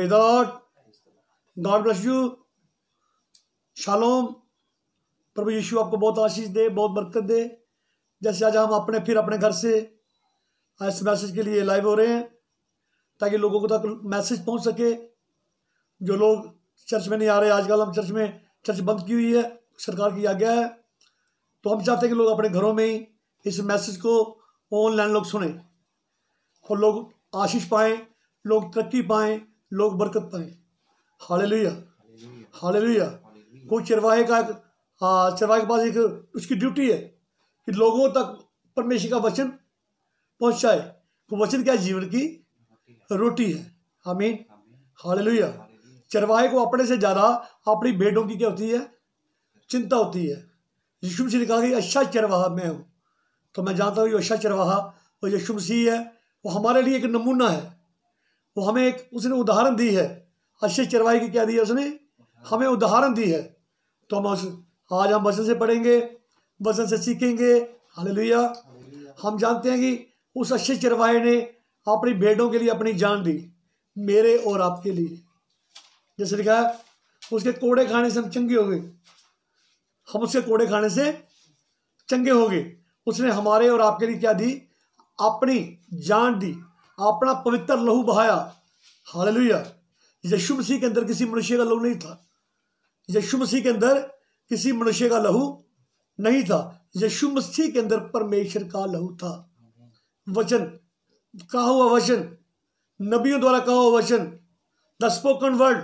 Praise the Lord, God bless you, shalom. प्रभु यीशु आपको बहुत आशीष दे, बहुत बरकत दे। जैसे आज हम अपने घर से इस मैसेज के लिए लाइव हो रहे हैं, ताकि लोगों को तक मैसेज पहुंच सके। जो लोग चर्च में नहीं आ रहे, आजकल हम चर्च बंद की हुई है, सरकार की आज्ञा है, तो हम चाहते हैं कि लोग अपने घरों में ही इस मैसेज को ऑनलाइन लोग सुने और लोग आशीष पाएं, लोग तरक्की पाएं, लोग बरकत पाएं। Hallelujah, hallelujah. कोई चरवाहे के पास एक उसकी ड्यूटी है कि लोगों तक परमेश्वर का वचन पहुंचाए। तो वचन क्या, जीवन की रोटी है। आमीन, हालेलुया। चरवाहे को अपने से ज्यादा अपनी भेड़ों की क्या होती है, चिंता होती है। यीशु मसीह ने कहा कि अच्छा चरवाहा मैं हूं। तो मैं जानता हूँ ये अच्छा चरवाहा वो यीशु मसीह है। वो हमारे लिए एक नमूना है। वो हमें उसने उदाहरण दी है। अच्छे चरवाहे की क्या दी है, उसने हमें उदाहरण दी है। तो आज हम वचन से पढ़ेंगे, वचन से सीखेंगे। हालेलुया। हम जानते हैं कि उस अच्छे चरवाहे ने अपनी भेड़ों के लिए अपनी जान दी, मेरे और आपके लिए। जैसे लिखा है, उसके कोड़े खाने से हम चंगे हो गए। हम उसके कोड़े खाने से चंगे हो गए। उसने हमारे और आपके लिए क्या दी, अपनी जान दी, अपना पवित्र लहू बहाया। हालेलुया। यीशु मसीह के अंदर किसी मनुष्य का लहू नहीं था। यीशु मसीह के अंदर किसी मनुष्य का लहू नहीं था। यीशु मसीह के अंदर परमेश्वर का लहू था। वचन, कहा हुआ वचन, नबियों द्वारा कहा हुआ वचन, द स्पोकन वर्ड।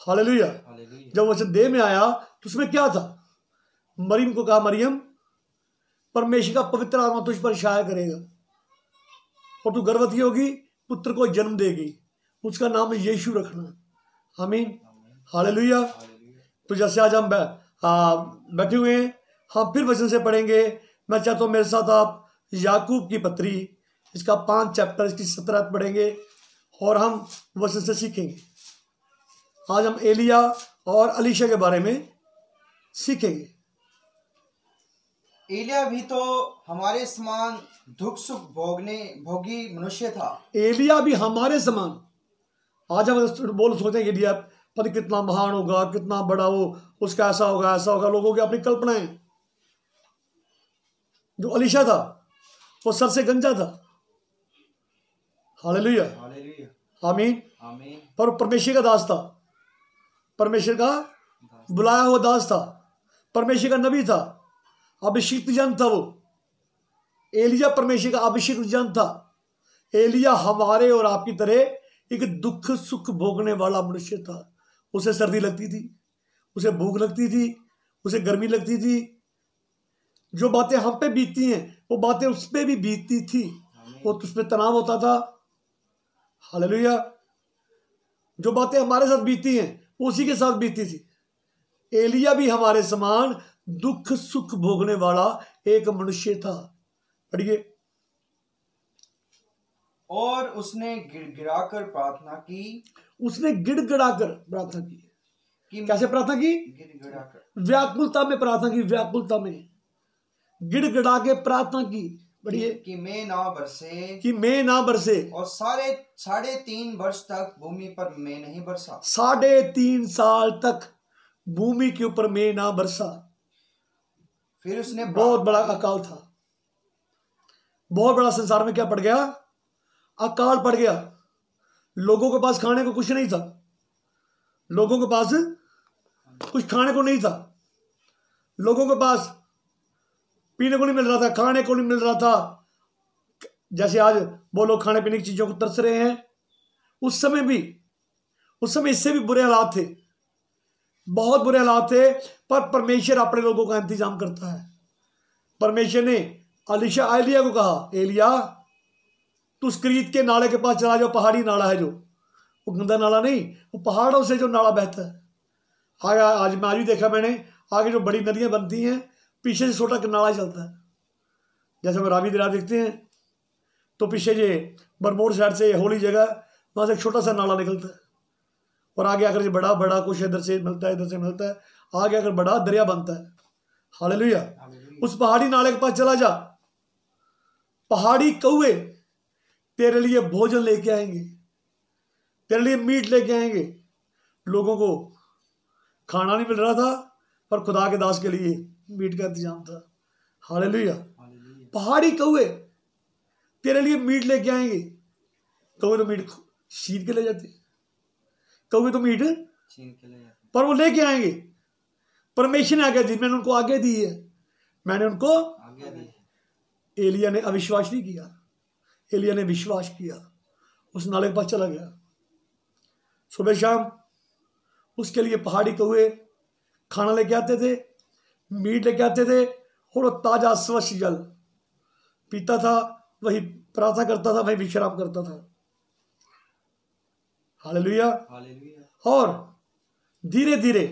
हालेलुया। जब वचन देह में आया तो उसमें क्या था, मरियम को कहा, मरियम परमेश्वर का पवित्र आत्मा तुझ पर छाया करेगा और तू गर्भवती होगी, पुत्र को जन्म देगी, उसका नाम यीशु रखना। आमीन, हालेलुया। तो जैसे आज हम बैठे हुए हैं, हम फिर वचन से पढ़ेंगे। मैं चाहता हूँ मेरे साथ आप याकूब की पत्री, इसका 5 चैप्टर, इसकी 17 पढ़ेंगे और हम वचन से सीखेंगे। आज हम एलिया और अलीशा के बारे में सीखेंगे। एलिया भी तो हमारे समान दुख सुख भोगी मनुष्य था। एलिया भी हमारे समान। आज हम सोचते हैं एलिया पता कितना महान होगा, कितना बड़ा हो, उसका ऐसा होगा ऐसा होगा, लोगों की अपनी कल्पनाएं। जो अलीशा था वो सर से गंजा था। हालेलुया, आमीन। पर परमेश्वर का दास था, परमेश्वर का बुलाया हुआ दास था, परमेश्वर का नबी था, अभिषिक्त जन था वो। एलिया परमेश्वर का अभिषिक्त जन था। एलिया हमारे और आपकी तरह एक दुख सुख भोगने वाला मनुष्य था। उसे सर्दी लगती थी, उसे भूख लगती थी, उसे गर्मी लगती थी। जो बातें हम पे बीतती हैं वो बातें उस पे भी बीतती थी। वो उसमें तनाव होता था। हालेलुया। जो बातें हमारे साथ बीतती हैं वो उसी के साथ बीतती थी। एलिया भी हमारे समान दुख सुख भोगने वाला एक मनुष्य था। पढ़िए। और उसने गिड़गिड़ाकर प्रार्थना की। उसने गिड़गिड़ाकर प्रार्थना की। कैसे प्रार्थना की? गिड़गिड़ाकर, व्याकुलता में प्रार्थना की, व्याकुलता में गिड़गिड़ा के प्रार्थना की। बढ़िए। कि मैं ना बरसे, कि मैं ना बरसे। और 3.5 वर्ष तक भूमि पर मैं नहीं बरसा। 3.5 साल तक भूमि के ऊपर मैं ना बरसा। फिर उसने बहुत बड़ा अकाल था। बहुत बड़ा संसार में क्या पड़ गया? अकाल पड़ गया। लोगों के पास खाने को कुछ नहीं था। लोगों के पास कुछ खाने को नहीं था। लोगों के पास पीने को नहीं मिल रहा था, खाने को नहीं मिल रहा था। जैसे आज वो लोग खाने पीने की चीजों को तरस रहे हैं, उस समय इससे भी बुरे हालात थे, बहुत बुरे हालात थे। पर परमेश्वर अपने लोगों का इंतजाम करता है। परमेश्वर ने एलिया को कहा, एलिया तू उस करीत के नाले के पास चला जाओ। पहाड़ी नाला है जो, वो गंदा नाला नहीं, वो पहाड़ों से जो नाला बहता है। आज भी देखा मैंने, आगे जो बड़ी नदियां बनती हैं पीछे से छोटा नाला चलता है। जैसे हम रावी दरिया देखते हैं तो पीछे ये बरमोड़ साइड से होली जगह, वहां से एक छोटा सा नाला निकलता है और आगे आकर बड़ा बड़ा कुछ इधर से मिलता है, इधर से मिलता है, आगे आकर बड़ा दरिया बनता है। हालेलुया। उस पहाड़ी नाले के पास चला जा। पहाड़ी कौवे तेरे लिए भोजन लेके आएंगे। तेरे लिए मीट लेके आएंगे। लोगों को खाना नहीं मिल रहा था, पर खुदा के दास के लिए मीट का इंतजाम था। हालेलुया। पहाड़ी कौवे तेरे लिए मीट लेके आएंगे। कौवे तो मीट छीन के ले जाते, कौवे तो मीट छीन के ले जाते, पर वो लेके आएंगे। परमेश्वर ने आज्ञा दी, मैंने उनको आज्ञा दी है, मैंने उनको आज्ञा दी है। एलिया ने अविश्वास नहीं किया, एलिया ने विश्वास किया, उस नाले के पास चला गया। सुबह शाम उसके लिए पहाड़ी कौवे खाना लेके आते थे, मीट लेके आते थे, और वो ताजा स्वच्छ जल पीता था, वही प्रार्थना करता था, वही विश्राम करता था। हालेलुया। हालेलुया। और धीरे धीरे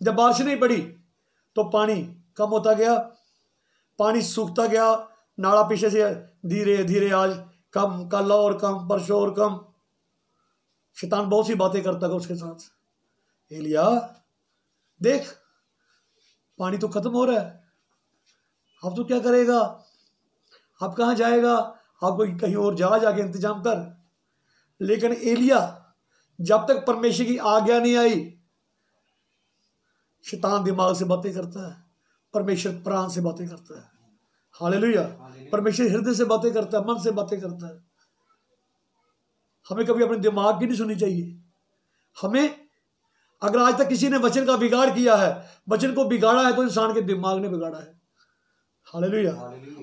जब बारिश नहीं पड़ी तो पानी कम होता गया, पानी सूखता गया, नाला पीछे से धीरे धीरे आज कम, कल और कम, परसों और कम। शैतान बहुत सी बातें करता है उसके साथ। एलिया देख, पानी तो खत्म हो रहा है, अब तो क्या करेगा, अब कहाँ जाएगा, आपको कहीं और जाके इंतजाम कर। लेकिन एलिया जब तक परमेश्वर की आज्ञा नहीं आई, शैतान दिमाग से बातें करता है, परमेश्वर प्राण से बातें करता है। हालेलुया। परमेश्वर हृदय से बातें करता है, मन से बातें करता है। हमें कभी अपने दिमाग की नहीं सुननी चाहिए। हमें, अगर आज तक किसी ने वचन का बिगाड़ किया है, वचन को बिगाड़ा है, तो इंसान के दिमाग ने बिगाड़ा है। हालेलुया।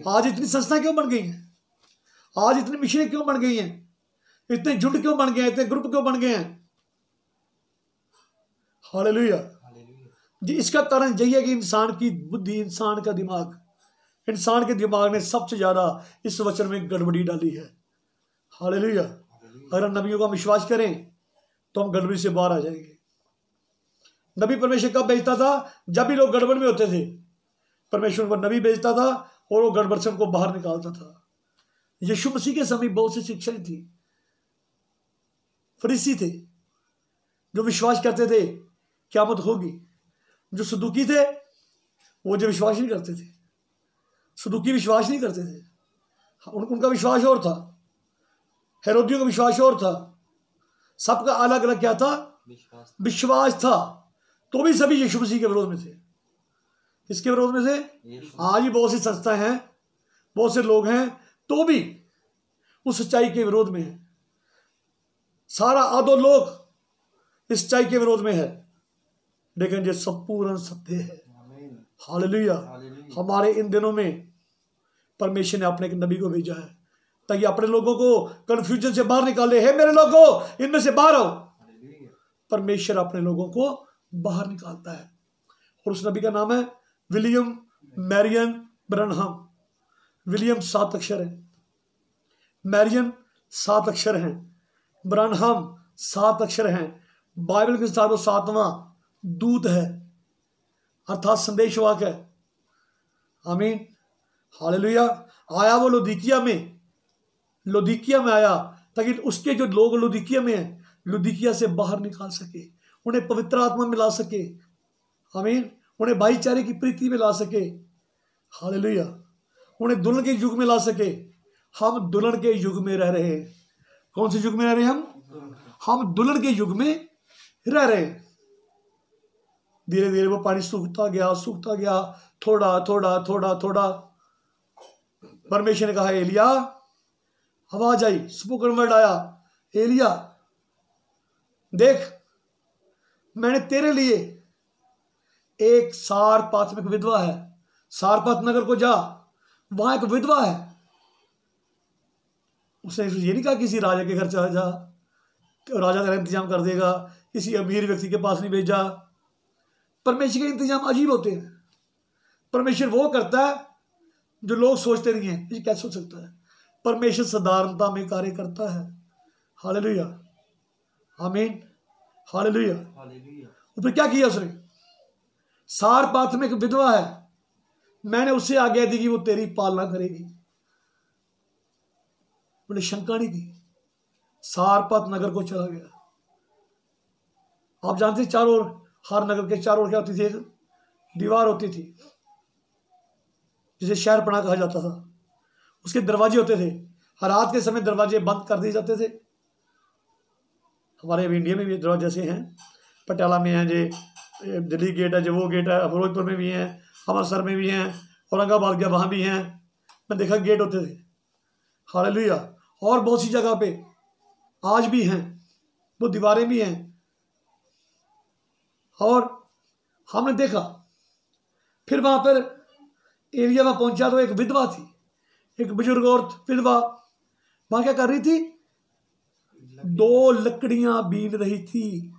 आज इतनी संस्थाएं क्यों बन गई हैं, आज इतनी मिशनें क्यों बन गई हैं, इतने झुंड क्यों बन गए हैं, इतने ग्रुप क्यों बन गए हैं। हालेलुया जी। इसका कारण यही है कि इंसान की बुद्धि, इंसान का दिमाग, इंसान के दिमाग ने सबसे ज्यादा इस वचन में गड़बड़ी डाली है। हालेलुया। अगर हम नबियों का विश्वास करें तो हम गड़बड़ी से बाहर आ जाएंगे। नबी परमेश्वर कब भेजता था, जब भी लोग गड़बड़ में होते थे, परमेश्वर पर नबी भेजता था और वो गड़बड़ से उनको बाहर निकालता था। यीशु मसीह के समय बहुत सी शिक्षाएं थी। फरीसी थे जो विश्वास करते थे क़यामत होगी, जो सदूकी थे वो जो विश्वास नहीं करते थे, सदूकी विश्वास नहीं करते थे, उनका विश्वास और था, हेरोदियों का विश्वास और था। सबका अलग अलग क्या था, विश्वास था। तो भी सभी यीशु मसीह के विरोध में थे। किसके विरोध में थे? आज भी बहुत सी संस्थाएं हैं, बहुत से लोग हैं, तो भी उस सच्चाई के विरोध में है। सारा आधो लोग इस सच्चाई के विरोध में है, लेकिन ये सब पूर्ण सत्य है। हालेलुया। हमारे इन दिनों में परमेश्वर ने अपने एक नबी को भेजा है ताकि अपने लोगों को कंफ्यूजन से बाहर निकाले। हे मेरे लोगों, इनमें से बाहर आओ। परमेश्वर अपने लोगों को बाहर निकालता है, और उस नबी का नाम है विलियम मैरियन ब्रनहम। विलियम 7 अक्षर है, मैरियन 7 अक्षर हैं, ब्रनहम 7 अक्षर हैं। बाइबल के साथ वो 7वां दूत है, अर्थात संदेशवाहक है। आमीन। हालेलुया। आया वो लौदीकिया में आया ताकि उसके जो लोग लौदीकिया में हैं, लौदीकिया से बाहर निकाल सके, उन्हें पवित्र आत्मा में ला सके। आमीन। उन्हें भाईचारे की प्रीति में ला सके। हालेलुया। उन्हें दुल्हन के युग में ला सके। हम दुल्हन के युग में रह रहे हैं। कौन से युग में रह रहे हैं? हम दुल्हन के युग में रह रहे हैं। धीरे धीरे वो पानी सूखता गया, थोड़ा थोड़ा थोड़ा थोड़ा। परमेश्वर ने कहा, एलिया, आवाज आई, स्पोकन वर्ड आया, एलिया देख, मैंने तेरे लिए एक सारपात में एक विधवा है, सारपात नगर को जा, वहां एक विधवा है। उसने ये नहीं कहा किसी राजा के घर चला जा, राजा तेरा इंतजाम कर देगा, किसी अमीर व्यक्ति के पास नहीं भेजा। परमेश्वर के इंतजाम अजीब होते हैं। परमेश्वर वो करता है जो लोग सोचते नहीं है, ये कैसे हो सकता है। परमेश्वर साधारणता में कार्य करता है। हालेलुया। आमीन। हालेलुया। फिर क्या किया उसने? सारपात में एक विधवा है, मैंने उससे आज्ञा दी कि वो तेरी पालना करेगी। मैंने शंका नहीं की, सारपात नगर को चला गया। आप जानते चारों ओर, हर नगर के चारों ओर क्या होती थी? एक दीवार होती थी जिसे शहरपनाह कहा जाता था। उसके दरवाजे होते थे, रात के समय दरवाजे बंद कर दिए जाते थे। हमारे अभी इंडिया में भी दरवाजे जैसे हैं, पटियाला में हैं जे, दिल्ली गेट है जो, वो गेट है, फिरोजपुर में भी हैं, अमृतसर में भी हैं, औरंगाबाद गया वहाँ भी हैं, मैं देखा गेट होते थे। हालेलुया। और बहुत सी जगह पे आज भी हैं, वो दीवारें भी हैं। और हमने देखा, फिर वहाँ पर एरिया में पहुंचा तो एक विधवा थी, एक बुजुर्ग औरत विधवा वहाँ क्या कर रही थी, 2 लकड़ियां बीन रही थी,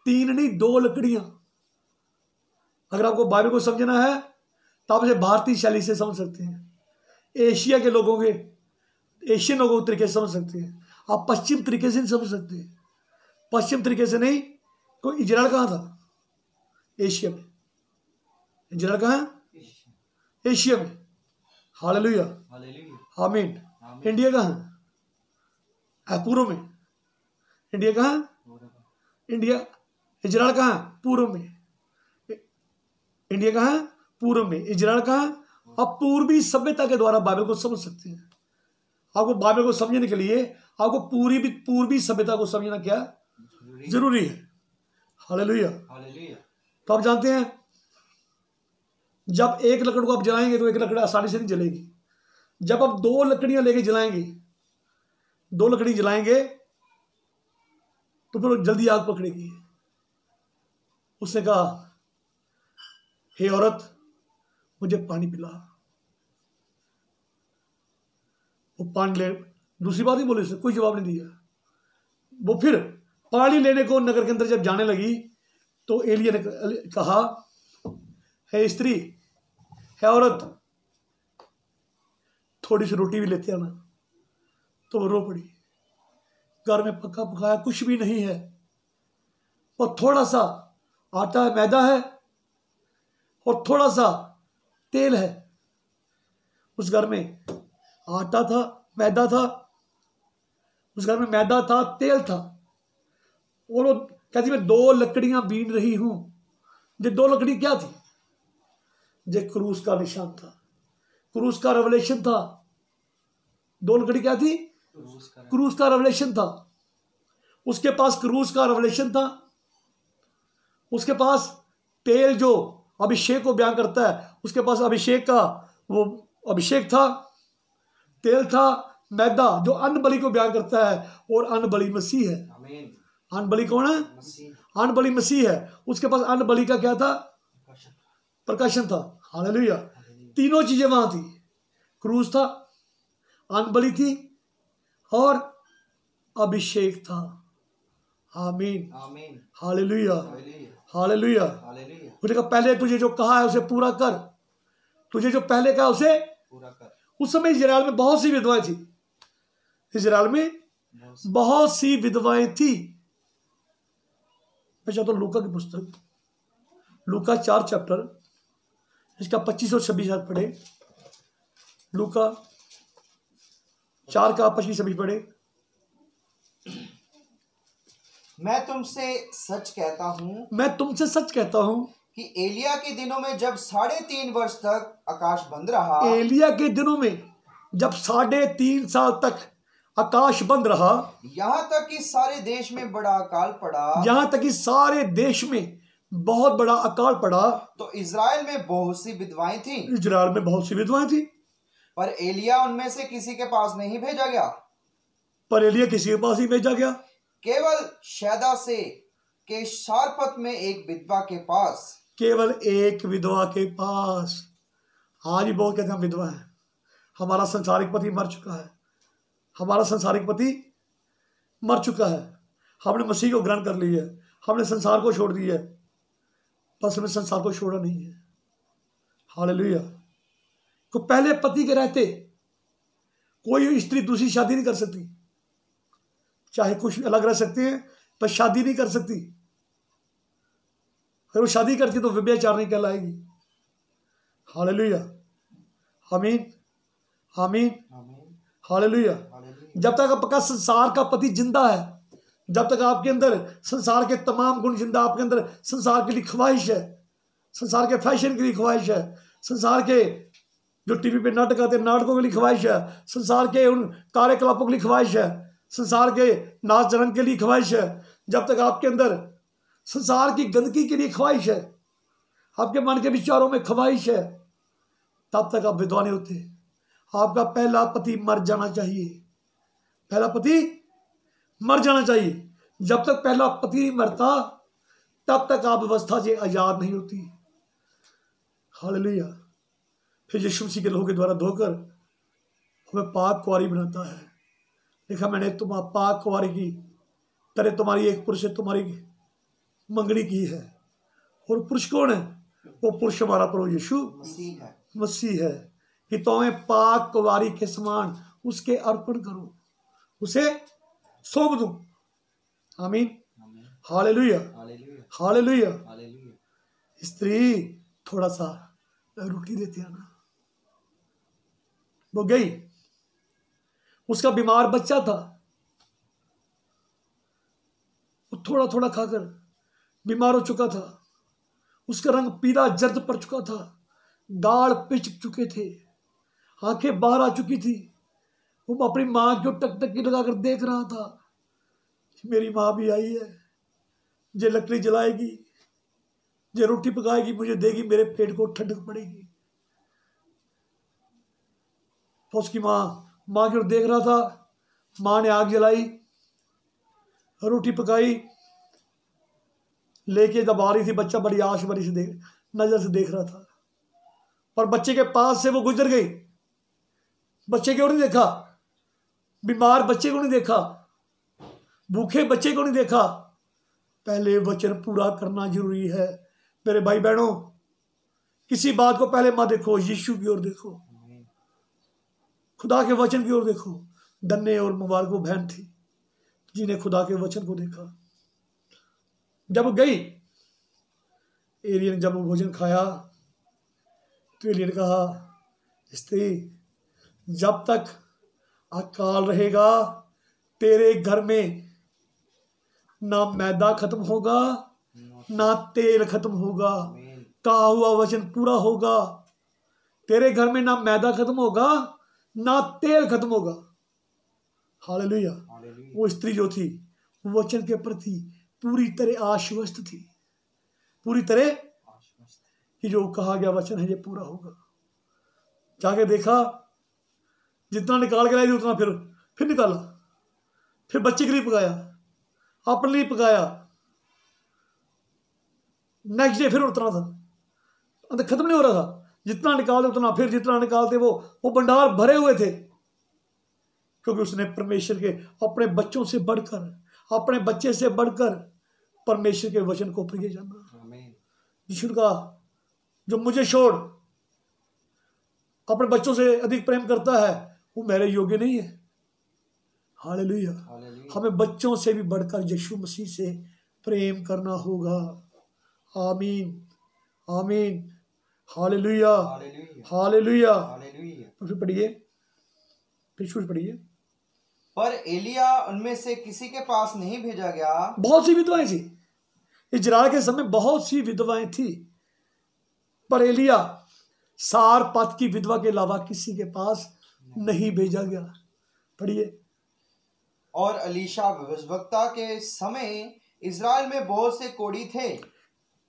3 नहीं 2 लकड़ियां। अगर आपको बाइबल को समझना है तो आप इसे भारतीय शैली से समझ सकते हैं, एशिया के लोगों के, एशियन लोगों के तरीके से समझ सकते हैं, आप पश्चिम तरीके से नहीं समझ सकते। पश्चिम तरीके से नहीं। कोई इजराइल कहाँ था? एशिया में। इजराइल कहाँ है? एशिया में। हालेलुया, आमीन। इंडिया कहाँ है? पूर्व में। इंडिया कहाँ है? इंडिया। इजराइल कहाँ है? पूर्व में। इंडिया कहाँ है? पूर्व में। इजराइल कहाँ है? आप पूर्वी सभ्यता के द्वारा बाइबल को समझ सकते हैं। आपको बाइबल को समझने के लिए आपको पूर्वी सभ्यता को समझना क्या जरूरी है। हालेलुया। तो आप जानते हैं, जब एक लकड़ को आप जलाएंगे तो एक लकड़ी आसानी से नहीं जलेगी। जब आप 2 लकड़ियां लेके जलाएंगे, 2 लकड़ी जलाएंगे तो फिर जल्दी आग पकड़ेगी। उसने कहा, हे औरत मुझे पानी पिला। वो पानी ले, दूसरी बात ही बोली, उसने कोई जवाब नहीं दिया। वो फिर पानी लेने को नगर के अंदर जब जाने लगी तो एलिया ने कहा, हे स्त्री, हे औरत, थोड़ी सी रोटी भी लेते आना। तो वो रो पड़ी। घर में पका पकाया कुछ भी नहीं है, और थोड़ा सा आटा है, मैदा है, और थोड़ा सा तेल है। उस घर में आटा था, मैदा था, उस घर में मैदा था, तेल था। और वो कहती, मैं 2 लकड़ियां बीन रही हूं। ये 2 लकड़ी क्या थी? ये क्रूस का निशान था, क्रूस का रेवलेशन था। 2 लकड़ी क्या थी? क्रूस का रेवलेशन था। उसके पास क्रूस का रेवलेशन था, उसके पास तेल जो अभिषेक को बयान करता है, उसके पास अभिषेक का वो अभिषेक था, तेल था, मैदा जो अन्न बलि को बयान करता है, और अन्न बलि मसीह है। अन्न बलि कौन है? अन्न बलि मसीह है। उसके पास अन्न बलि का क्या था? प्रकाशन था। हालेलुया। तीनों चीजें वहां थी, क्रूस था, अन्न बलि थी, और अभिषेक था। आमीन, हालेलुया, हालेलुया। उसने कहा, पहले तुझे जो कहा है उसे पूरा कर, तुझे जो पहले कहा उसे पूरा कर। उस समय इजराइल में बहुत सी विधवाएं थी, इजराइल में बहुत सी विधवाएं थी। मैं चाहता हूं लूका की पुस्तक, लूका 4 चैप्टर, इसका 25 और 26 पढ़े। लूका 4 का 25-26 पढ़े। मैं तुमसे सच कहता हूँ, मैं तुमसे सच कहता हूँ कि एलिया के दिनों में जब 3.5 वर्ष तक आकाश बंद रहा, एलिया के दिनों में जब 3.5 साल तक आकाश बंद रहा, यहाँ तक कि सारे देश में बड़ा अकाल पड़ा, यहाँ तक कि सारे देश में बहुत बड़ा अकाल पड़ा, तो इजराइल में बहुत सी विधवाएं थी। इजराइल में बहुत सी विधवाएं थी, पर एलिया उनमें से किसी के पास नहीं भेजा गया, पर एलिया किसी के पास ही भेजा गया, केवल शैदा से के शारपत में एक विधवा के पास, केवल एक विधवा के पास। आज भी बहुत कहते हैं हम विधवा है, हमारा संसारिक पति मर चुका है, हमारा संसारिक पति मर चुका है, हमने मसीह को ग्रहण कर लिया है, हमने संसार को छोड़ दिया है, बस हमें संसार को छोड़ा नहीं है। हालेलुया। तो पहले पति के रहते कोई स्त्री दूसरी शादी नहीं कर सकती, चाहे कुछ अलग रह सकते हैं पर शादी नहीं कर सकती। अगर वो शादी करती तो व्यभिचारिणी कहलाएगी। हालेलुया, आमीन, आमीन, हालेलुया। जब तक आपका संसार का पति जिंदा है, जब तक आपके अंदर संसार के तमाम गुण जिंदा, आपके अंदर संसार के लिए ख्वाहिश है, संसार के फैशन के लिए ख्वाहिश है, संसार के जो टीवी पे नाटक आते हैं नाटकों के लिए ख्वाहिश है, संसार के उन कार्यकलापों के लिए ख्वाहिश है, संसार के नाच रंग के लिए ख्वाहिश है, जब तक आपके अंदर संसार की गंदगी के लिए ख्वाहिश है, आपके मन के विचारों में ख्वाहिश है, तब तक आप विधवा नहीं होते। आपका पहला पति मर जाना चाहिए, पहला पति मर जाना चाहिए। जब तक पहला पति नहीं मरता तब तक आप व्यवस्था से आजाद नहीं होती। हालेलुया। फिर यीशु मसीह के लोगों के द्वारा धोकर हमें पाक कुंवारी बनाता है। देखा, मैंने तुम पाक कुंवारी की तरह तुम्हारी एक पुरुष से तुम्हारी मंगनी की है। और पुरुष कौन है? वो पुरुष हमारा प्रभु यीशु मसीह है कि तुम्हें पाक कुंवारी के समान उसके अर्पण करो, उसे सौंप दूं। आमीन, हालेलुया, हालेलुया। स्त्री थोड़ा सा रोटी देती है ना, वो गई, उसका बीमार बच्चा था, वो थोड़ा थोड़ा खाकर बीमार हो चुका था, उसका रंग पीला जर्द पड़ चुका था, गाल पिच चुके थे, आंखें बाहर आ चुकी थी। वो अपनी माँ की टकटकी लगाकर देख रहा था कि मेरी माँ भी आई है, जे लकड़ी जलाएगी, जे रोटी पकाएगी, मुझे देगी, मेरे पेट को ठंडक पड़ेगी। तो उसकी माँ की ओर देख रहा था। माँ ने आग जलाई, रोटी पकाई, लेके जब आ रही थी, बच्चा बड़ी आश भरी से नजर से देख रहा था, पर बच्चे के पास से वो गुजर गई। बच्चे को नहीं देखा, बीमार बच्चे को नहीं देखा, भूखे बच्चे को नहीं देखा। पहले वचन पूरा करना जरूरी है मेरे भाई बहनों। किसी बात को पहले मत देखो, यीशु की ओर देखो, खुदा के वचन की ओर देखो। धन्य और मुबारक वो बहन थी जिन्हें खुदा के वचन को देखा। जब गई, एलियन जब भोजन खाया तो एलियन कहा, स्त्री, जब तक अकाल रहेगा तेरे घर में ना मैदा खत्म होगा ना तेल खत्म होगा। कहा हुआ वचन पूरा होगा। तेरे घर में ना मैदा खत्म होगा ना तेल खत्म होगा। हालेलुया। वो स्त्री जो थी वचन के प्रति पूरी तरह आश्वस्त थी, पूरी तरह कि जो कहा गया वचन है ये पूरा होगा। जाके देखा, जितना निकाल के लाई उतना फिर निकाला, फिर बच्चे के लिए पकाया, अपने लिए पकाया। नेक्स्ट डे फिर उतना था, अंदर खत्म नहीं हो रहा था। जितना निकालते उतना फिर, जितना निकालते वो भंडार भरे हुए थे, क्योंकि उसने परमेश्वर के अपने बच्चों से बढ़कर, अपने बच्चे से बढ़कर परमेश्वर के वचन को प्रिय जाना। यीशु का जो मुझे छोड़ अपने बच्चों से अधिक प्रेम करता है वो मेरे योग्य नहीं है। हालेलुया। हमें बच्चों से भी बढ़कर यीशु मसीह से प्रेम करना होगा। आमीन, आमीन, हालेलुया, हालेलुया। फिर पढ़िए, फिर पढ़िए। पर एलिया उनमें से किसी के पास नहीं भेजा गया। बहुत सी विधवाएं थी इजराइल के समय, बहुत सी विधवाएं थी, पर एलिया सारपत की विधवा के अलावा किसी के पास नहीं भेजा गया। पढ़िए। और अलीशा भविष्यवक्ता के समय इजराइल में बहुत से कोढ़ी थे,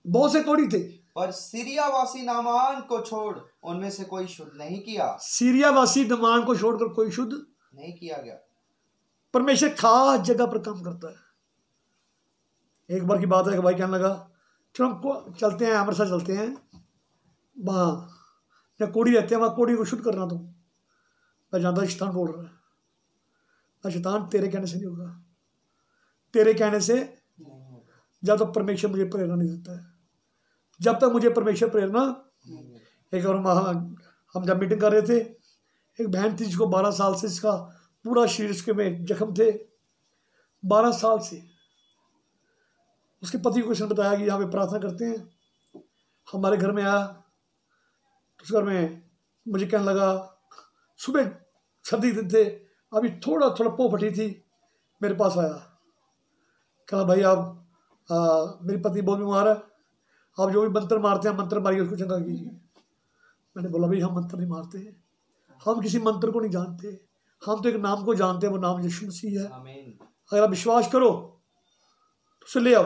बहुत से कोढ़ी थे, पर सीरियावासी नामान को छोड़ उनमें से कोई शुद्ध नहीं किया। सीरियावासी नामान को छोड़कर कोई शुद्ध नहीं किया गया। परमेश्वर खास जगह पर काम करता है। एक बार की बात है कि भाई कहने लगा, चलो हम चलते हैं, अमृतसर चलते हैं, वहाँ जहाँ कोढ़ी रहते हैं वहाँ कोढ़ी को शुद्ध करना। तुम मैं जानता शैतान बोल रहा है, शैतान तेरे कहने से नहीं होगा, तेरे कहने से जब तक परमेश्वर मुझे प्रेरणा नहीं देता है, जब तक मुझे परमेश्वर प्रेरणा। एक और हम जब मीटिंग कर रहे थे, एक बहन थी जिसको 12 साल से इसका पूरा शरीर उसके में जख्म थे, 12 साल से। उसके पति को इसने बताया कि यहाँ पे प्रार्थना करते हैं। हमारे घर में आया तो उस घर में मुझे कहने लगा, सुबह सर्दी दिन थे, अभी थोड़ा थोड़ा पो फटी थी, मेरे पास आया, कहा भाई आप मेरी पत्नी बहुत बीमार है, आप जो भी मंत्र मारते हैं मंत्र मारिए, उसको चंगा कीजिए। मैंने बोला भाई हम मंत्र नहीं मारते हैं, हम किसी मंत्र को नहीं जानते, हम तो एक नाम को जानते हैं, वो नाम यीशु मसीह है। अगर आप विश्वास करो तो उसे ले आओ।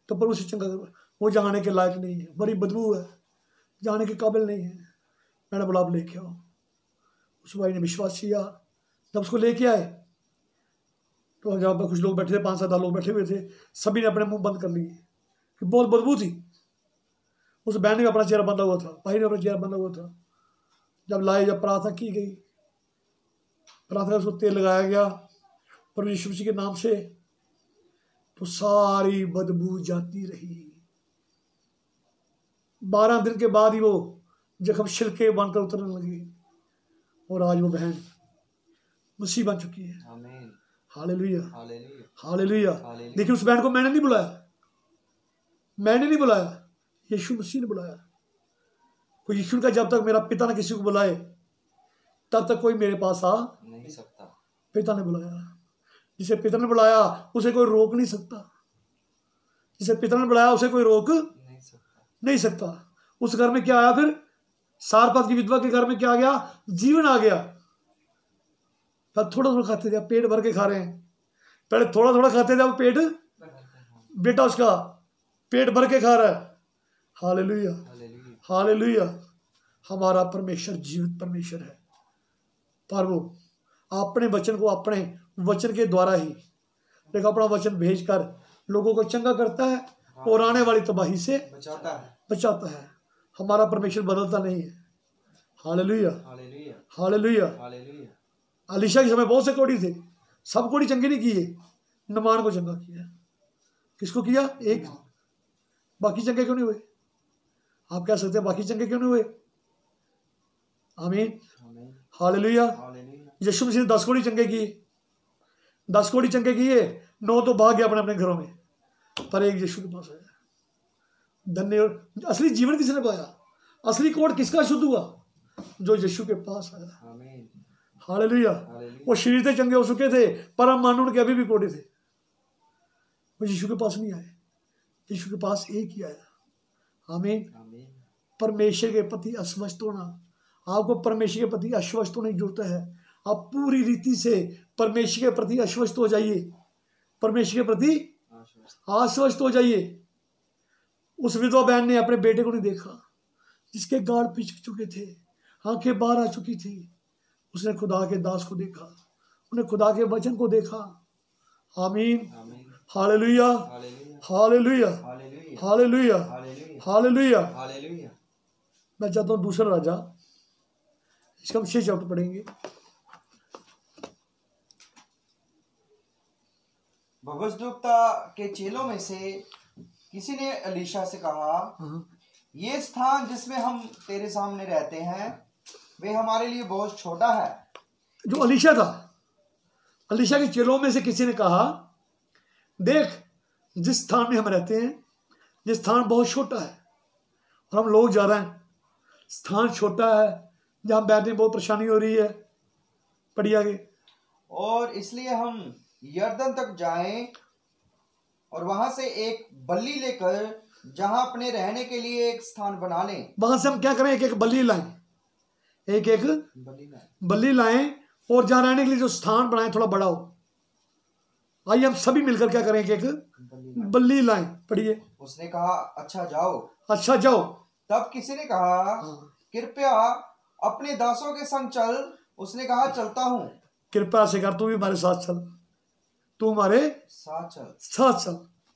तो प्रभु उसे चंगा कर, वो जाने के लायक नहीं है, बड़ी बदबू है, जाने के काबिल नहीं है। मैंने बोला आप लेके आओ। उस भाई ने विश्वास किया। जब उसको लेके आए तो जहाँ पर कुछ लोग बैठे थे, 5-7 लोग बैठे हुए थे, सभी ने अपने मुंह बंद कर लिए कि बहुत बदबू थी। उस बहन ने अपना चेहरा बंधा हुआ था, भाई ने अपना चेहरा बंधा हुआ था। जब लाए, जब प्रार्थना की गई, प्रार्थना उसको तेल लगाया गया प्रभु यीशु मसीह के नाम से, तो सारी बदबू जाती रही। 12 दिन के बाद ही वो जख्म छिलके बनकर उतरने लगी और आज वो बहन मसीह बन चुकी है। आमीन, हालेलुया, हालेलुया, हालेलुया। हालेलुया। देखिए उस बहन को मैंने नहीं बुलाया, मैंने नहीं बुलाया, यीशु मसीह ने बुलाया। कोई यीशु का जब तक मेरा पिता ने किसी को बुलाए तब तक कोई मेरे पास आ नहीं सकता। पिता ने बुलाया। जिसे पिता ने बुलाया उसे कोई रोक नहीं सकता। जिसे पिता ने बुलाया उसे कोई रोक नहीं सकता। उस घर में क्या आया फिर? सारपात की विधवा के घर में क्या आ गया? जीवन आ गया। पर थोड़ा थोड़ा खाते थे, पेट भर के खा रहे हैं। पहले थोड़ा थोड़ा खाते थे, अब पेट, बेटा उसका पेट भर के खा रहा है। Hallelujah, hallelujah. हमारा परमेश्वर जीवित परमेश्वर है, पर वो अपने वचन को अपने वचन के द्वारा ही देखो अपना वचन भेजकर लोगों को चंगा करता है और आने वाली तबाही से बचाता है। हमारा परमेश्वर बदलता नहीं है। Hallelujah, hallelujah. अलीशा के समय बहुत से कोढ़ी थे, सब कोढ़ी चंगे नहीं किए, नमान को चंगा किया। किसको किया? एक। बाकी चंगे क्यों नहीं हुए? आप कह सकते हैं बाकी चंगे क्यों नहीं हुए? आमीन, हालेलुया। यीशु मसीह ने 10 कोढ़ी चंगे किए, 10 कोढ़ी चंगे किए, 9 तो भाग गए अपने अपने घरों में, पर एक यीशु के पास आया। धन्य। और असली जीवन किसने पाया? असली कोढ़ किसका शुद्ध हुआ? जो यीशु के पास आया। हालेलुया। वो शरीर से चंगे हो चुके थे पर हम मानो उनके अभी भी कोढ़े थे। वो यीशु के पास नहीं आए, यीशु के पास एक ही आया। आमीन। परमेश्वर के प्रति अस्वस्थ होना, आपको परमेश्वर के प्रति अस्वस्थ होने की जरूरत है। आप पूरी रीति से परमेश्वर के प्रति अस्वस्थ हो जाइए, परमेश्वर के प्रति अस्वस्थ हो जाइए। उस विधवा बहन ने अपने बेटे को नहीं देखा जिसके गाल पिच चुके थे, आंखें बाहर आ चुकी थी। उसने खुदा के दास को देखा, उन्हें खुदा के वचन को देखा। आमीन, हालेलुया, हालेलुया, हालेलुया, हालेलुया। मैं चाहता हूँ दूसरा राजा, इसका हम 6 चैप्टर पढ़ेंगे। भविष्यद्वक्ता के चेलों में से किसी ने अलीशा से कहा, ये स्थान जिसमें हम तेरे सामने रहते हैं वे हमारे लिए बहुत छोटा है। जो अलीशा था, अलीशा के चेलों में से किसी ने कहा, देख जिस स्थान में हम रहते हैं ये स्थान बहुत छोटा है और हम लोग जा रहे हैं, स्थान छोटा है, जहाँ बैठने में बहुत परेशानी हो रही है। पढ़िए आगे। और इसलिए हम यरदन तक जाएं और वहां से एक बल्ली लेकर जहां अपने रहने के लिए एक स्थान बना लें। वहां से हम क्या करें? एक एक बल्ली लाएं, एक एक बल्ली लाएं और जहां रहने के लिए जो स्थान बनाए थोड़ा बड़ा हो। आइए हम सभी मिलकर क्या करें? एक एक बल्ली लाएं। पढ़िए। उसने कहा, अच्छा जाओ। अच्छा जाओ। तब किसी ने कहा, कृपया अपने दासों के संग चल। उसने कहा, चलता हूँ। कृपया से कर, तू भी हमारे साथ चल, तू हमारे साथ चल।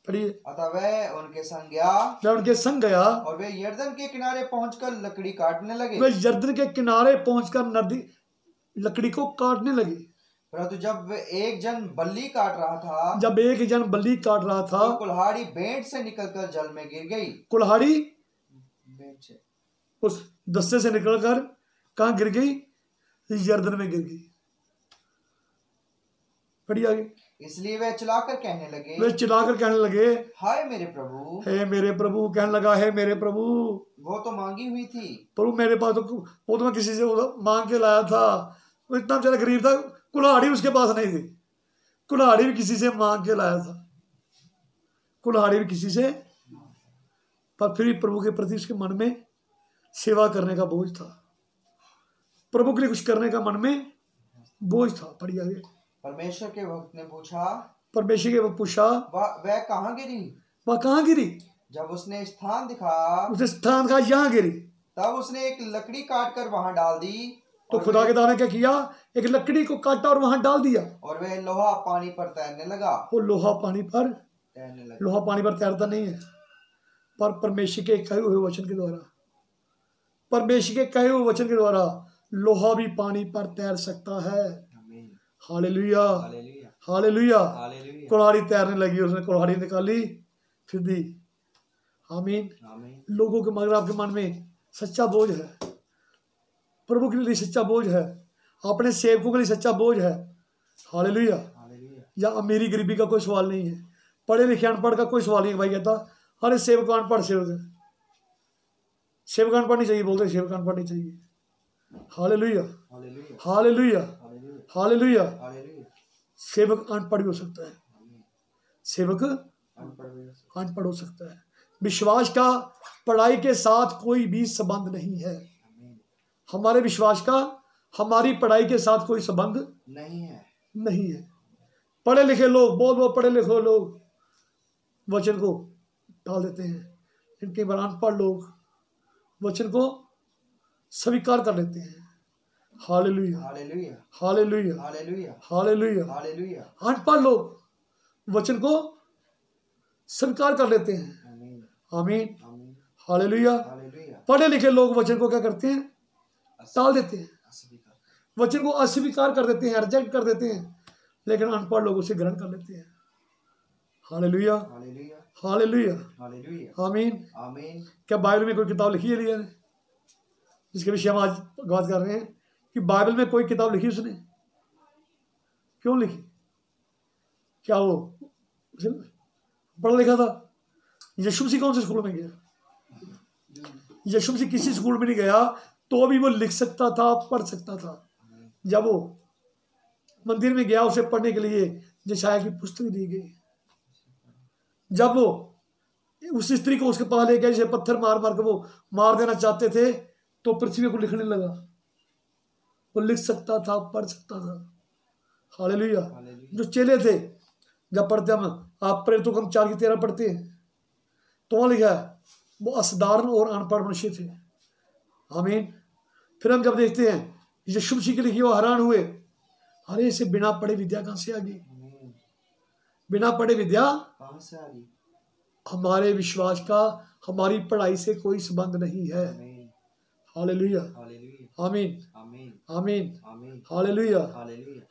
पढ़िए। अतः वह उनके संग गया, मैं उनके संग गया और वे यरदन के किनारे पहुंचकर लकड़ी काटने लगे। वे यरदन के किनारे पहुंचकर नदी लकड़ी को काटने लगे। परंतु जब एक जन बल्ली काट रहा था, तो कुल्हाड़ी बेंट से निकलकर जल में गिर गई। कुल्हाड़ी बेंट से, उस दस्ते से निकलकर कहाँ गिर गई? यरदन में गिर गई। पढ़िए आगे। इसलिए वे चिल्लाकर कहने लगे, हाय मेरे प्रभु, हे मेरे प्रभु। कहने लगा, हे मेरे प्रभु, वो तो मांगी हुई थी। प्रभु मेरे पास तो वो तो मैं किसी से मांग के लाया था, वो इतना बेचारा गरीब था, कुल्हाड़ी उसके पास नहीं थी, कुल्हाड़ी भी किसी से मांग के लाया था, कुल्हाड़ी भी किसी से। पर फिर प्रभु के प्रति उसके मन में सेवा करने का बोझ था, प्रभु के लिए कुछ करने का मन में बोझ था। पढ़िए आगे। परमेश्वर के भक्त ने पूछा, परमेश्वर के पूछा, वह कहाँ गिरी? वह कहाँ गिरी? जब उसने स्थान दिखा, उसने स्थान कहा यहाँ गिरी। तब उसने एक लकड़ी काट कर वहां डाल दी। तो खुदा के दाने क्या किया? एक लकड़ी को काटा और वहां डाल दिया, और वह लोहा पानी पर तैरने लगा। वो लोहा पानी पर तैरने लगा। लोहा पानी पर तैरता नहीं है, पर परमेश्वर के कहे हुए वचन के द्वारा, परमेश्वर के कहे हुए वचन के द्वारा लोहा भी पानी पर तैर सकता है। Hallelujah, hallelujah. कुल्हाड़ी तैरने लगी, उसने कुल्हाड़ी निकाली, फिर दी। आमीन। लोगों के मगर आपके मन में सच्चा बोझ है, प्रभु के लिए सच्चा बोझ है, अपने सेवकों के लिए सच्चा बोझ है। हालेलुया। या अमीरी गरीबी का कोई सवाल नहीं है, पढ़े लिखे अनपढ़ का कोई सवाल नहीं है। भाई कहता अरे सेवक अनपढ़, सेवक अनपढ़ नहीं चाहिए, बोलते सेवक अनपढ़ नहीं चाहिए। Hallelujah, hallelujah, hallelujah. सेवक अनपढ़ भी हो सकता है, सेवक अनपढ़ हो सकता है। विश्वास का पढ़ाई के साथ कोई भी संबंध नहीं है। हमारे विश्वास का हमारी पढ़ाई के साथ कोई संबंध नहीं है। पढ़े लिखे लोग, बहुत बहुत पढ़े लिखे लोग वचन को टाल देते हैं, इनके बार अनपढ़ लोग वचन को स्वीकार कर लेते हैं। Hallelujah, hallelujah, hallelujah, hallelujah, hallelujah. अनपढ़ लोग वचन को स्वीकार कर लेते हैं। आमीन, हालेलुया। पढ़े लिखे लोग वचन को क्या करते हैं? टाल देते हैं, वचन को अस्वीकार कर देते हैं, रिजेक्ट कर देते हैं। लेकिन अनपढ़ लोग उसे ग्रहण कर लेते हैं। हालेलुया, हालेलुया, आमीन, आमीन। क्या बाइबल में कोई किताब लिखी है लिया ने, जिसके विषय हम आज बात कर रहे हैं कि बाइबल में कोई किताब लिखी उसने? क्यों लिखी? क्या वो पढ़ा लिखा था? यीशु मसीह कौन से स्कूल में गया? यीशु मसीह किसी स्कूल में नहीं गया, तो भी वो लिख सकता था, पढ़ सकता था। जब वो मंदिर में गया, उसे पढ़ने के लिए यशायाह की पुस्तक दी गई। जब वो उस स्त्री को उसके पास ले गया, जिसे पत्थर मार मार के वो मार देना चाहते थे, तो पृथ्वी को लिखने लगा। वो लिख सकता था, पढ़ सकता था। हालेलुया। जो चेले थे, जब पढ़ते हम आप प्रेरितों को हम 4:13 पढ़ते हैं, तो वहां लिखा है वो असाधारण और अनपढ़ मनुष्य थे। आमीन। फिर हम जब देखते हैं यीशु मसीह के लिए, वो हैरान हुए, अरे इसे बिना पढ़े विद्या कहां से आ गई? बिना पढ़े विद्या कहां से आ गई? हमारे विश्वास का हमारी पढ़ाई से कोई संबंध नहीं है। हालेलुया, आमीन, आमीन, हालेलुया,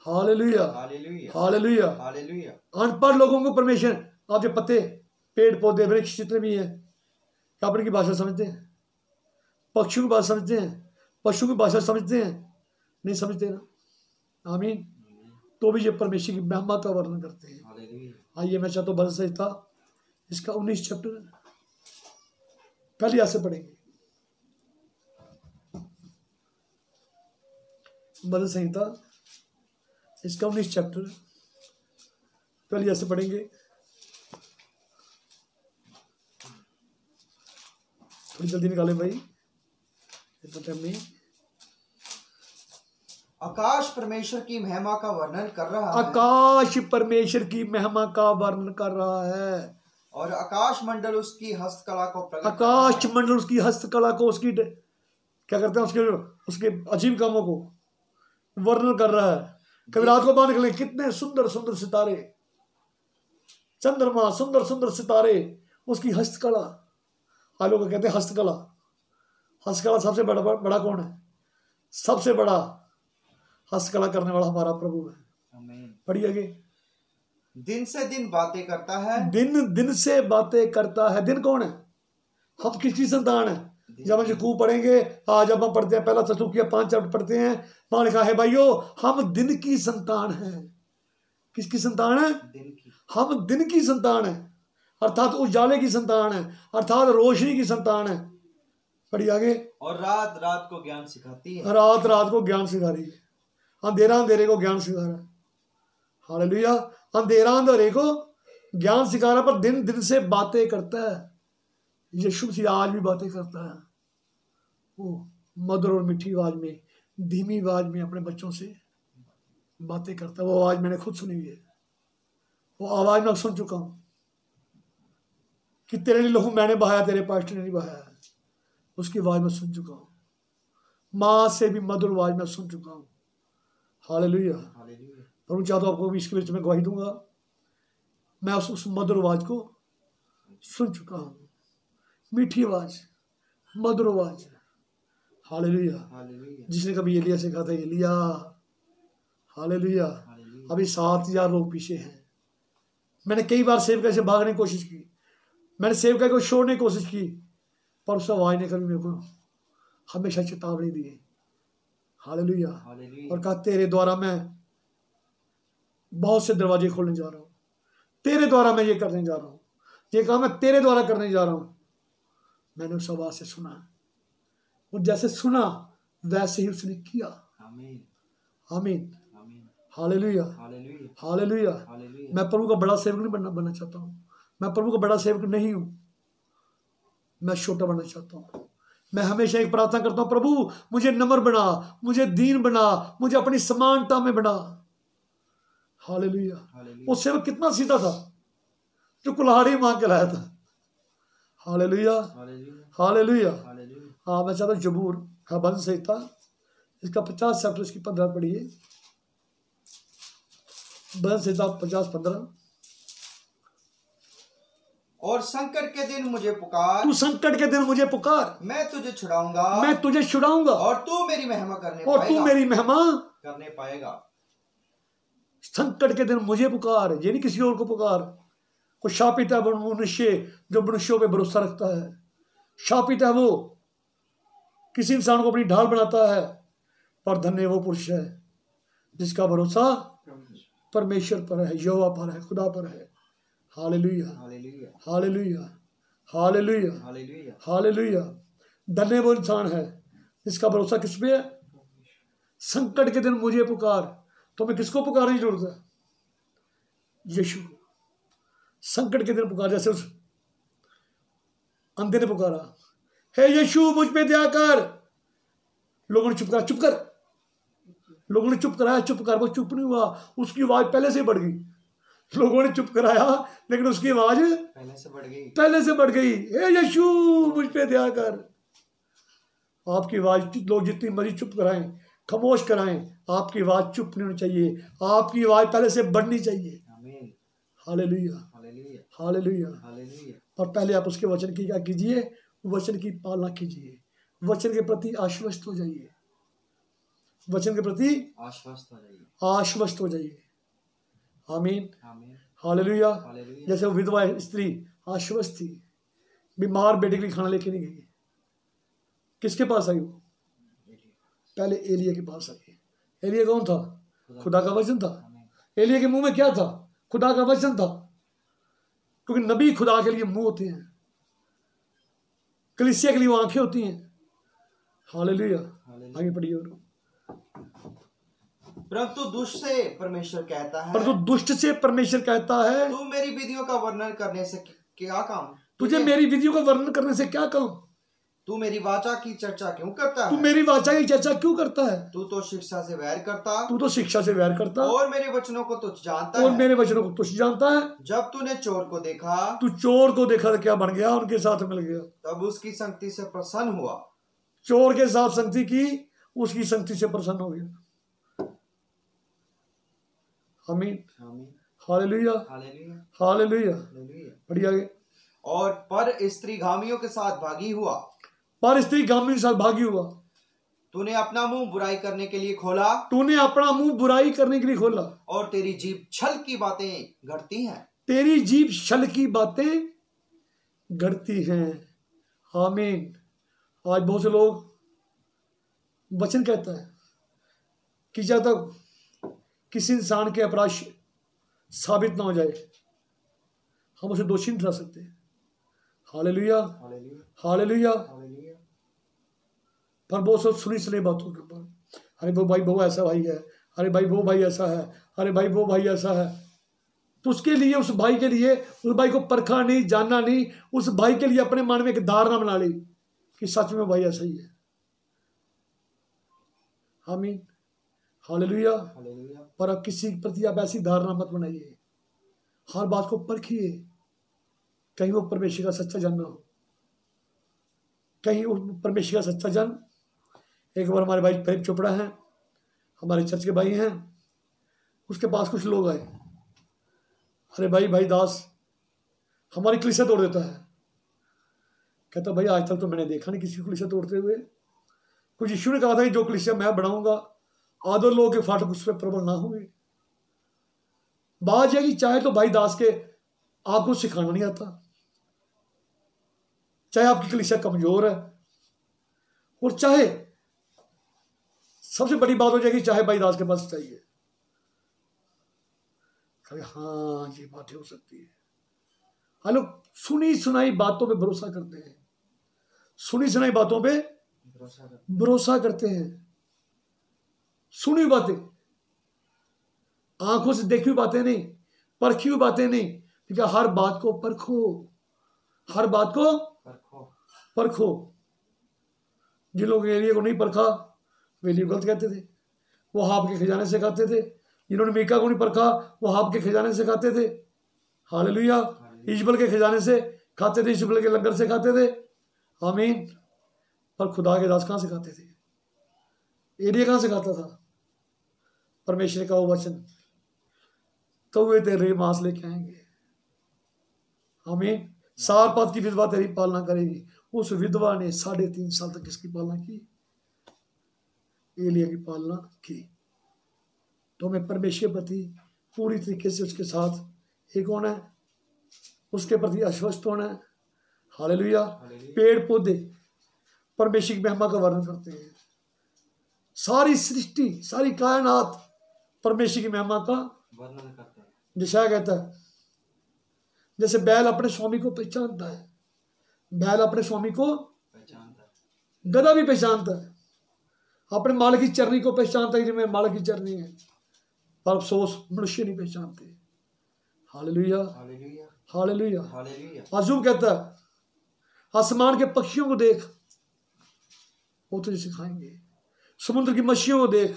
हालेलुया, हालेलुया। अनपढ़ लोगों को परमेश्वर, आप जो पत्ते, पेड़ पौधे, वृक्ष जितने भी हैं, क्या अपने की भाषा समझते हैं? पक्षियों की भाषा समझते हैं? पशु की भाषा समझते हैं? नहीं समझते ना। आमीन। तो भी ये परमेश्वर की महिमा का वर्णन करते हैं। आइए मैं चाहता हूँ भजन संहिता इसका 19 चैप्टर पहले ऐसे पढ़ेंगे। भजन संहिता इसका 19 चैप्टर पहले ऐसे पढ़ेंगे। थोड़ी जल्दी निकाले भाई, इतना टाइम नहीं। आकाश परमेश्वर की महिमा का वर्णन कर रहा है। आकाश परमेश्वर की महिमा का वर्णन कर रहा है, और आकाश मंडल उसकी हस्तकला को प्रकट, आकाश मंडल उसकी हस्तकला को, उसकी क्या करते हैं, उसके अजीब कामों को वर्णन कर रहा है। कभी रात को बाहर निकले, कितने सुंदर सुंदर सितारे, चंद्रमा, सुंदर सुंदर सितारे, उसकी हस्तकला। आज लोग कहते हैं हस्तकला, हस्तकला सबसे बड़ा कौन है? सबसे बड़ा हस्तकला करने वाला हमारा प्रभु है। पढ़िए आगे। दिन से दिन बातें करता है, दिन दिन से बातें करता है। दिन कौन है? हम किसकी संतान है? जब हम यकूब पढ़ेंगे, आज अब हम पढ़ते हैं पहला तसलुकिया 5 चैप्टर पढ़ते हैं, वहां लिखा है भाइयों हम दिन की संतान है। किसकी संतान है? दिन की। हम दिन की संतान है, अर्थात उजाले की संतान है, अर्थात रोशनी की संतान है। पढ़िए आगे। और रात रात को ज्ञान सिखाती है, रात रात को ज्ञान सिखा रही है, अंधेरा अंधेरे को ज्ञान सिखा रहा है। हालेलुया। अंधेरा अंधेरे को ज्ञान सिखा रहा, पर दिन दिन से बातें करता है। यीशु मसीह आज भी बातें करता है, वो मधुर और मीठी आवाज में, धीमी आवाज में अपने बच्चों से बातें करता है। वो आवाज मैंने खुद सुनी हुई है, वो आवाज़ मैं सुन चुका हूँ कि तेरे लिए लहू मैंने बहाया, तेरे पास्टर ने नहीं बहाया। उसकी आवाज़ मैं सुन चुका हूँ, माँ से भी मधुर आवाज़ मैं सुन चुका हूँ। हालेलुया। प्रभु चाहता हूँ आपको भी इसके बीच में गवाही दूंगा, मैं उस मधुर आवाज़ को सुन चुका हूँ। मीठी आवाज़, मधुर आवाज़। हालेलुया। जिसने कभी एलिया से कहा था एलिया, हालेलुया, अभी 7,000 लोग पीछे हैं। मैंने कई बार सेवका से भागने की कोशिश की, मैंने सेवका को छोड़ने की कोशिश की, पर उस आवाज़ ने कभी मेरे को हमेशा चेतावनी दी। हालेलुया। और कहा तेरे द्वारा मैं बहुत से दरवाजे खोलने जा रहा हूँ, तेरे द्वारा मैं ये करने जा रहा हूँ, ये काम मैं तेरे द्वारा करने जा रहा हूँ। मैंने उस आवाज़ से सुना, और जैसे सुना वैसे ही उसने किया। आमीन। हालेलुया। हालेलुया। मैं प्रभु का बड़ा सेवक नहीं बनना चाहता हूँ, मैं प्रभु का बड़ा सेवक नहीं हूँ, मैं छोटा बनना चाहता हूँ। मैं हमेशा एक प्रार्थना करता हूँ, प्रभु मुझे नम्र बना, मुझे दीन बना, मुझे अपनी समानता में बना। हालेलुया। वो सेवक कितना सीधा था जो कुल्हाड़ी मांग के लाया था। हालेलुया। हालेलुया। हाँ, मैं चाहता हूँ जबूर बंद संहिता इसका 50 चैप्टर इसकी 15 पढ़िए। बंद संहिता 50-15। और संकट के दिन मुझे पुकार, तू संकट के दिन मुझे पुकार, मैं तुझे छुड़ाऊंगा, मैं तुझे छुड़ाऊंगा, और तू मेरी महिमा करने पाएगा। संकट के दिन मुझे पुकार, ये नहीं किसी और को पुकार। कोई शापित है मनुष्य जो मनुष्यों पे भरोसा रखता है, शापित है वो किसी इंसान को अपनी ढाल बनाता है, पर धन्य वो पुरुष है जिसका भरोसा परमेश्वर पर है, यहोवा पर है, खुदा पर है। हालेलुया। हालेलुया। हालेलुया। हालेलुया। धन्य वो इंसान है जिसका भरोसा किस पे है? संकट के दिन मुझे पुकार। तो मैं किसको पुकारने की जरूरत है? यीशु। संकट के दिन पुकार, जैसे उस अंधे ने पुकारा, हे यीशु मुझ पे दया कर। लोगों ने चुप करा, चुप कर। लोगों ने चुप कराया, चुप कर। वो चुप नहीं हुआ, उसकी आवाज पहले से बढ़ गई। लोगों ने चुप कराया लेकिन उसकी आवाज पहले से बढ़ गई। हे यीशु मुझ पे दया कर। आपकी आवाज लोग जितनी मर्जी चुप कराएं, खामोश कराएं, आपकी आवाज चुप नहीं होनी चाहिए, आपकी आवाज पहले से बढ़नी चाहिए। हालेलुया। हालेलुया। और पहले आप उसके वचन की क्या कीजिए? वचन की पालना कीजिए, वचन के प्रति आश्वस्त हो जाइए, वचन के प्रति आश्वस्त हो जाइए। आमीन। हालेलुया। जैसे वो विधवा स्त्री आश्वस्त थी, बीमार बेटे के लिए खाना लेके नहीं गई, किसके पास आई? वो पहले एलिया के पास आई। एलिया कौन था? खुदा का वचन था। एलिया के मुंह में क्या था? खुदा का वचन था। क्योंकि नबी खुदा के लिए मुंह होते हैं, कलीसिया के लिए वो आंखें होती हैं। हालेलुया। आगे पढ़िए। और परंतु दुष्ट से परमेश्वर कहता है, परंतु दुष्ट से परमेश्वर कहता है, तू मेरी विधियों का वर्णन करने से क्या काम? तुझे मेरी विधियों का वर्णन करने से क्या काम? तू मेरी वाचा की चर्चा क्यों करता है? तू मेरी वाचा की चर्चा क्यों करता है? तू तो शिक्षा से वैर करता, तू तो शिक्षा से वैर करता, और मेरे वचनों को तुझ जानता और है। मेरे वचनों को तुझ जानता है। जब तूने चोर को देखा, तू चोर को देखा तो क्या बन गया? उनके साथ मिल गया। तब उसकी संगति से प्रसन्न हुआ। चोर के साथ संगति की, उसकी संगति से प्रसन्न हो गया। आमीन। हालेलुया। हालेलुया। बढ़िया आगे। और पर स्त्रीगामियों के साथ भागी हुआ, पर स्त्रीगामियों के साथ भागी हुआ। तूने अपना मुंह बुराई करने के लिए खोला, तूने अपना मुंह बुराई करने के लिए खोला, और तेरी जीभ छल की बातें गढ़ती हैं। तेरी जीभ छल की बातें गढ़ती हैं। आमीन। आज बहुत से लोग वचन कहता है कि जब तक किसी इंसान के अपराध साबित ना हो जाए हम उसे दोषी नहीं ठहरा सकते। हालेलुया। हालेलुया। पर बहुत सब सुनी सुनी बातों के ऊपर, अरे वो भाई वो ऐसा भाई है, अरे भाई वो भाई ऐसा है, अरे भाई वो भाई ऐसा है, तो उसके लिए, उस भाई के लिए, उस भाई को परखा नहीं, जानना नहीं, उस भाई के लिए अपने मन में एक धारणा बना ली कि सच में भाई ऐसा ही है। आमीन। हालेलुया। पर अब किसी के प्रति आप ऐसी धारणा मत बनाइए। हर बात को परखिए, कहीं वो परमेश्वर का सच्चा जन ना हो, कहीं वो परमेश्वर का सच्चा जन। एक बार हमारे भाई प्रदीप चोपड़ा हैं, हमारे चर्च के भाई हैं, उसके पास कुछ लोग आए, अरे भाई दास हमारी कलीसिया तोड़ देता है। कहता भाई आज तक तो मैंने देखा नहीं किसी को कलीसिया तोड़ते हुए। कुछ यीशु ने कहा था कि जो कलीसिया मैं बनाऊंगा आधे लोगों के फाटक उस पर प्रबल ना होंगे। बात यह कि चाहे तो भाई दास के आपको सिखाना नहीं आता, चाहे आपकी कलीसिया कमजोर है, और चाहे सबसे बड़ी बात हो जाएगी चाहे भाई दास के पास चाहिए। हाँ ये बातें हो सकती है। हम लोग सुनी सुनाई बातों पे भरोसा करते हैं, सुनी सुनाई बातों पे भरोसा करते हैं। सुनी बातें, आंखों से देखी हुई बातें नहीं, परखी हुई बातें नहीं, लेकिन हर बात को परखो, हर बात को परखो। जिन लोगों ने एलिया को नहीं परखा वे एलिया गलत कहते थे, वो हाब के खजाने से खाते थे। जिन्होंने मीका को नहीं परखा वो हाब के खजाने से खाते थे। हालेलुया। इजबल के खजाने से खाते थे, इजबल के लंगर से खाते थे। आमीन। पर खुदा के दास कहां से खाते थे? एलिया कहां से खाता था? परमेश्वर का वो वचन, कौवे तेरे मांस लेके आएंगे। आमीन। सारपात की विधवा तेरी पालना करेगी। उस विधवा ने 3.5 साल तक किसकी पालना की? एलिया की पालना की। तो हमें परमेश्वर प्रति पूरी तरीके से उसके साथ एक होना है, उसके प्रति आश्वस्त होना है। हालेलुया। पेड़ पौधे परमेश्वर की महिमा का वर्णन करते हैं, सारी सृष्टि सारी कायनात परमेश्वर की महिमा का वर्णन करते हैं। यशायाह कहता है जैसे बैल अपने स्वामी को पहचानता है, बैल अपने स्वामी को पहचानता है, गधा भी पहचानता है, अपने मालिक की चरनी को पहचानता है कि मेरे मालिक की चरनी है, पर अफसोस मनुष्य नहीं पहचानते। Hallelujah hallelujah hallelujah. अजूब कहता है आसमान के पक्षियों को देख, वो तुझे सिखाएंगे। समुद्र की मछलियों को देख,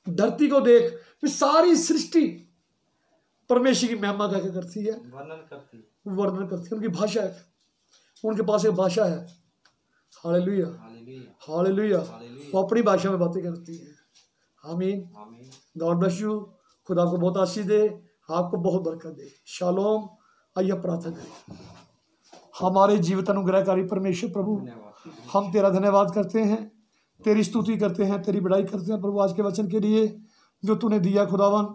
धरती को देख, सारी सृष्टि परमेश्वर की महिमा क्या करती है? वर्णन करती है। उनकी भाषा है, उनके पास एक भाषा है। Hallelujah hallelujah. वो अपनी भाषा में बातें करती है। आमीन। God bless you. खुदा को बहुत आशीष दे, आपको बहुत बरकत दे। शालोम। आइए प्रार्थना करें। हमारे जीवित अनुग्रहकारी परमेश्वर प्रभु, हम तेरा धन्यवाद करते हैं, तेरी स्तुति करते हैं, तेरी बड़ाई करते हैं प्रभु आज के वचन के लिए जो तूने दिया खुदावन।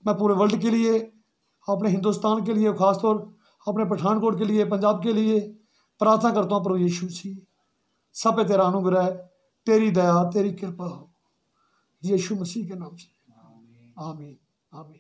मैं पूरे वर्ल्ड के लिए, अपने हिंदुस्तान के लिए, खासतौर अपने पठानकोट के लिए, पंजाब के लिए प्रार्थना करता हूँ प्रभु यीशु मसीह, सब पे तेरा अनुग्रह, तेरी दया, तेरी कृपा हो, यीशु मसीह के नाम से। आमीन आमीन।